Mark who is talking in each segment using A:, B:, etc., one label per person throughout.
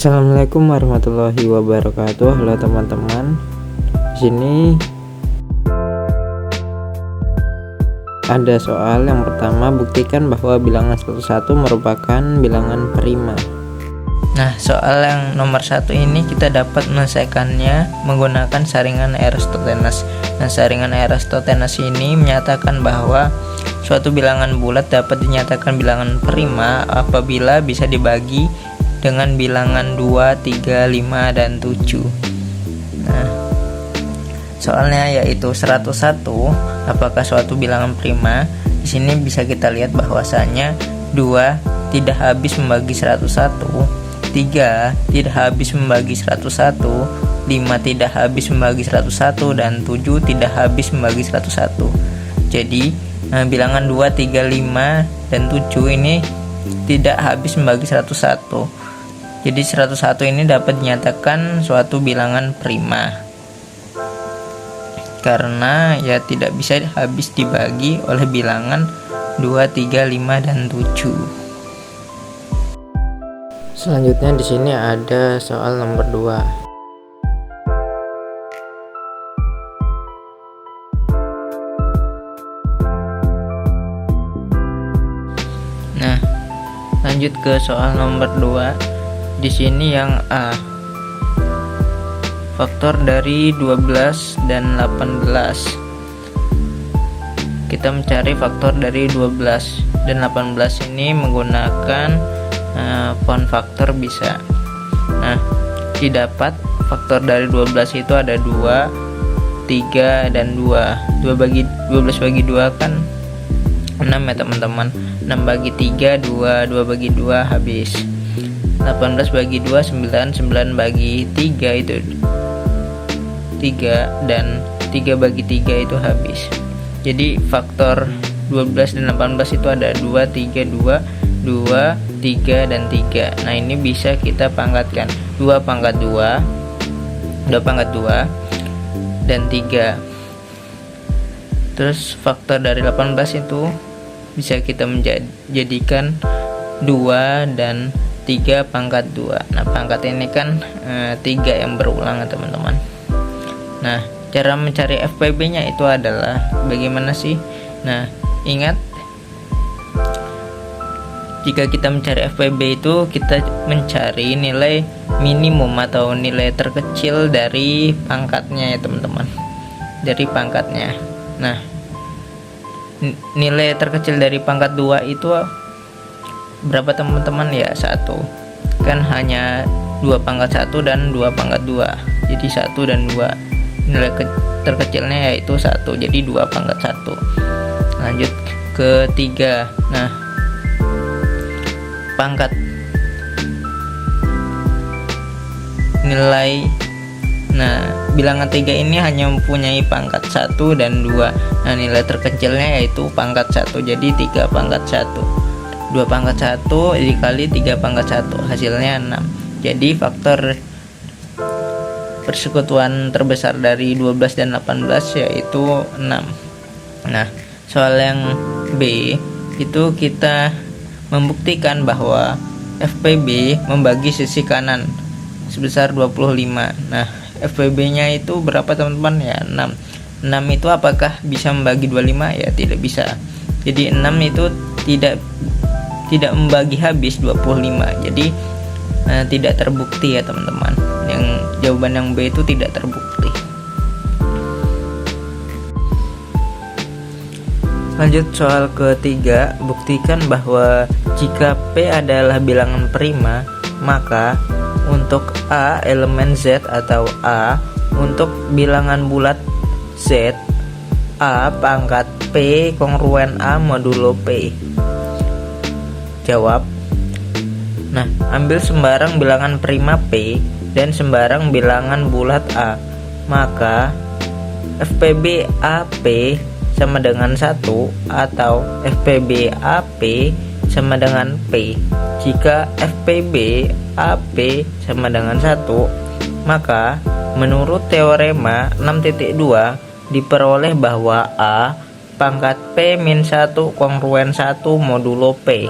A: Assalamualaikum warahmatullahi wabarakatuh. Halo teman-teman. Di sini ada soal yang pertama, buktikan bahwa bilangan 11 merupakan bilangan prima.
B: Nah, soal yang nomor 1 ini kita dapat menyelesaikannya menggunakan saringan Eratosthenes. Nah, saringan Eratosthenes ini menyatakan bahwa suatu bilangan bulat dapat dinyatakan bilangan prima apabila bisa dibagi dengan bilangan 2, 3, 5, dan 7. Nah, soalnya yaitu 101 apakah suatu bilangan prima. Di sini bisa kita lihat bahwasanya 2 tidak habis membagi 101, 3 tidak habis membagi 101, 5 tidak habis membagi 101, dan 7 tidak habis membagi 101. Jadi bilangan 2, 3, 5, dan 7 ini tidak habis membagi 101. Jadi 101 ini dapat dinyatakan suatu bilangan prima karena ya tidak bisa habis dibagi oleh bilangan 2, 3, 5, dan 7.
A: Selanjutnya di sini ada soal nomor 2.
B: Nah, lanjut ke soal nomor 2. Di sini yang A, faktor dari 12 dan 18. Kita mencari faktor dari 12 dan 18 ini menggunakan pound faktor bisa. Nah, didapat faktor dari 12 itu ada 2, 3, dan 2. 12 bagi 2 kan 6 ya teman-teman. 6 bagi 3 2, 2 bagi 2 habis. 18 bagi 2 9, 9 bagi 3 itu 3, dan 3 bagi 3 itu habis. Jadi faktor 12 dan 18 itu ada 2, 3, 2, 2, 3, dan 3. Nah, ini bisa kita pangkatkan 2 pangkat 2, 2 pangkat 2, dan 3. Terus faktor dari 18 itu bisa kita menjadikan 2 dan 3 pangkat 2. Nah, pangkat ini kan 3 yang berulang ya teman-teman. Nah, cara mencari FPB nya itu adalah bagaimana sih? Nah, ingat, jika kita mencari FPB itu kita mencari nilai minimum atau nilai terkecil dari pangkatnya ya teman-teman, dari pangkatnya. Nah, nilai terkecil dari pangkat 2 itu berapa teman-teman? Ya 1, kan hanya 2 pangkat 1 dan 2 pangkat 2, jadi 1 dan 2. Nilai terkecilnya yaitu 1, jadi 2 pangkat 1. Lanjut ke 3. Nah, pangkat nilai, nah bilangan 3 ini hanya mempunyai pangkat 1 dan 2. Nah, nilai terkecilnya yaitu pangkat 1, jadi 3 pangkat 1. 2 pangkat 1 dikali 3 pangkat 1 hasilnya 6. Jadi faktor persekutuan terbesar dari 12 dan 18 yaitu 6. Nah, soal yang B itu kita membuktikan bahwa FPB membagi sisi kanan sebesar 25. Nah, FPB nya itu berapa teman-teman? Ya 6. 6 itu apakah bisa membagi 25? Ya tidak bisa. Jadi 6 itu tidak membagi habis 25. Jadi tidak terbukti ya teman-teman. Yang jawaban yang B itu tidak terbukti. Lanjut soal ketiga, buktikan bahwa jika P adalah bilangan prima, maka untuk A elemen Z atau A untuk bilangan bulat Z, A pangkat P kongruen A modulo P. Jawab. Nah, ambil sembarang bilangan prima P dan sembarang bilangan bulat A, maka FPB AP sama dengan 1 atau FPB AP sama dengan P. Jika FPB AP sama dengan 1, maka menurut teorema 6.2 diperoleh bahwa A pangkat P-1 kongruen 1 modulo P.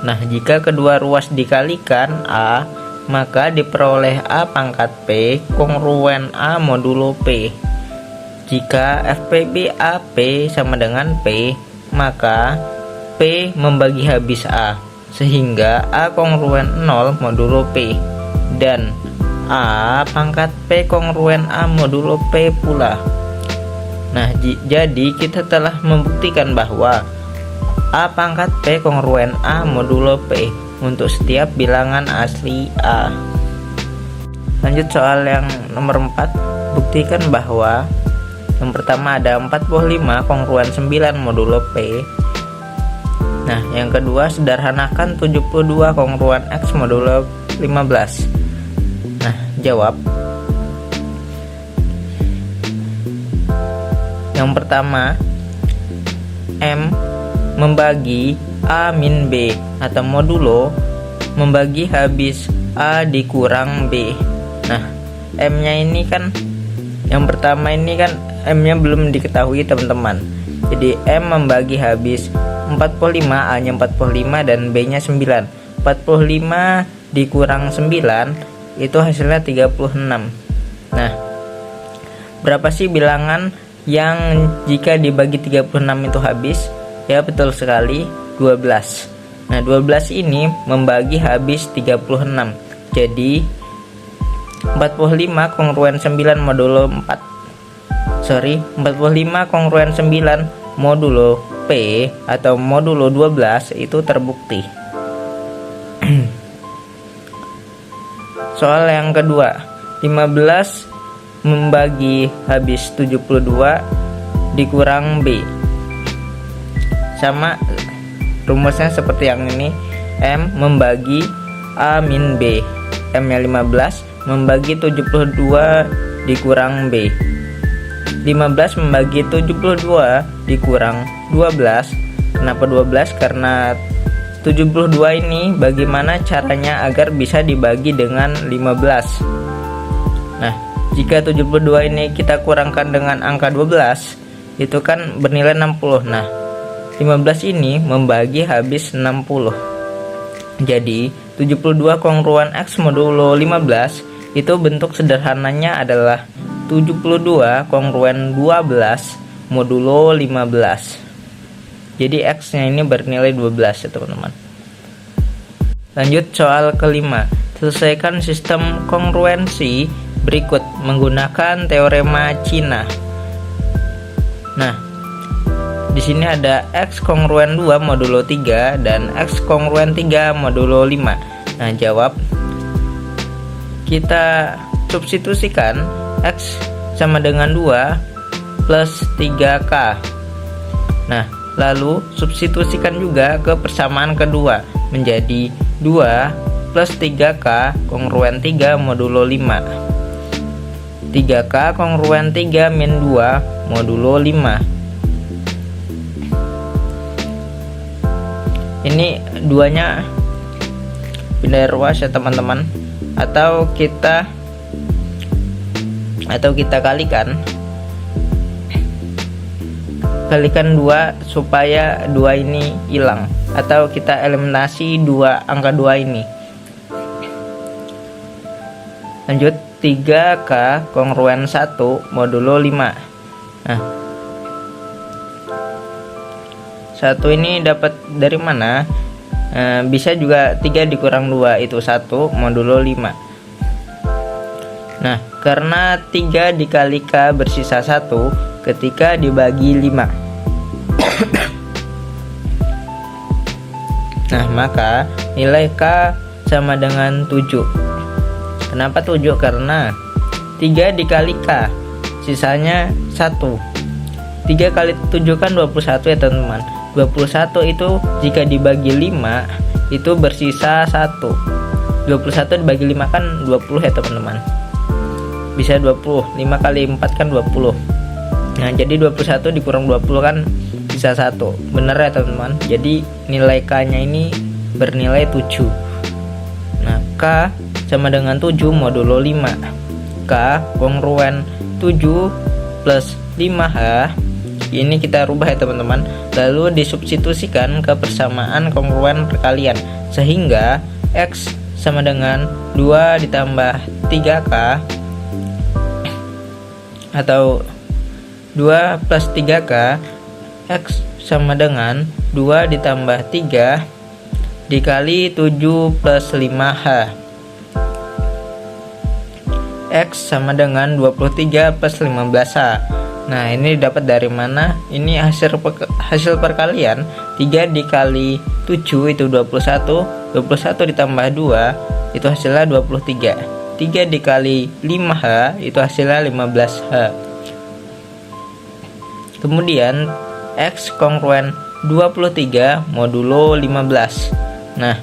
B: Nah, jika kedua ruas dikalikan A maka diperoleh A pangkat P kongruen A modulo P. Jika FPB AP sama dengan P, maka P membagi habis A, sehingga A kongruen 0 modulo P, dan A pangkat P kongruen A modulo P pula. Nah, jadi kita telah membuktikan bahwa A pangkat P kongruen A modulo P untuk setiap bilangan asli A. Lanjut soal yang nomor 4. Buktikan bahwa yang pertama ada 45 kongruen 9 modulo P. Nah, yang kedua sederhanakan 72 kongruen X modulo 15. Nah, jawab. Yang pertama, M membagi A min B atau modulo membagi habis A dikurang B. Nah, M-nya ini kan yang pertama ini kan M-nya belum diketahui teman-teman. Jadi M membagi habis 45, A-nya 45 dan B-nya 9. 45 dikurang 9 itu hasilnya 36. Nah, berapa sih bilangan yang jika dibagi 36 itu habis? Ya, betul sekali, 12. Nah, 12 ini membagi habis 36. Jadi 45 kongruen 9 modulo 45 kongruen 9 modulo P atau modulo 12 itu terbukti. Soal yang kedua, 15 membagi habis 72 dikurang B. Sama rumusnya seperti yang ini, M membagi A min B. M-nya 15 membagi 72 dikurang B. 15 membagi 72 dikurang 12. Kenapa 12? Karena 72 ini bagaimana caranya agar bisa dibagi dengan 15. Nah, jika 72 ini kita kurangkan dengan angka 12, itu kan bernilai 60. Nah, 15 ini membagi habis 60. Jadi 72 kongruen X modulo 15 itu bentuk sederhananya adalah 72 kongruen 12 modulo 15. Jadi X nya ini bernilai 12 ya teman-teman. Lanjut soal kelima. Selesaikan sistem kongruensi berikut menggunakan teorema Cina. Nah, di sini ada X kongruen 2 modulo 3 dan X kongruen 3 modulo 5. Nah, jawab. Kita substitusikan X sama dengan 2 plus 3K. Nah, lalu substitusikan juga ke persamaan kedua menjadi 2 plus 3K kongruen 3 modulo 5. 3K kongruen 3 min 2 modulo 5. Ini duanya pindah ruas ya teman-teman, atau kita kalikan 2 supaya 2 ini hilang, atau kita eliminasi angka 2 ini. Lanjut, 3K kongruen 1 modulo 5. Nah, 1 ini dapat dari mana? Bisa juga 3 dikurang 2 itu 1 modulo 5. Nah, karena 3 dikali K bersisa 1 ketika dibagi 5. Nah, maka nilai K sama dengan 7. Kenapa 7? Karena 3 dikali K sisanya 1. 3 kali 7 kan 21 ya teman-teman. 21 itu jika dibagi 5 itu bersisa 1. 21 dibagi 5 kan 20 ya teman-teman. Bisa 20. 5 kali 4 kan 20. Nah, jadi 21 dikurang 20 kan bisa 1. Bener ya teman-teman. Jadi nilai K-nya ini bernilai 7. Nah, K sama dengan 7 modulo 5. K kongruen 7 plus 5H. Ini kita rubah ya teman-teman, lalu disubstitusikan ke persamaan kongruen perkalian, sehingga X sama dengan 2 ditambah 3K atau 2 plus 3K. X sama dengan 2 ditambah 3 dikali 7 plus 5H. X sama dengan 23 plus 15H. Nah, ini dapat dari mana? Ini hasil perkalian. 3 dikali 7 itu 21. 21 ditambah 2 itu hasilnya 23. 3 dikali 5H itu hasilnya 15H. Kemudian X kongruen 23 modulo 15. Nah,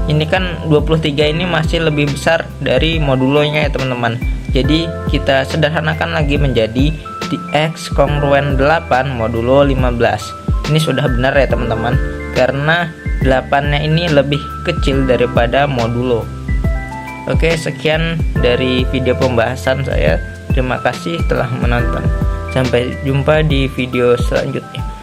B: ini kan 23 ini masih lebih besar dari modulonya ya teman-teman. Jadi kita sederhanakan lagi menjadi di X kongruen 8 modulo 15. Ini sudah benar ya teman-teman, karena 8-nya ini lebih kecil daripada modulo. Oke, sekian dari video pembahasan saya. Terima kasih telah menonton. Sampai jumpa di video selanjutnya.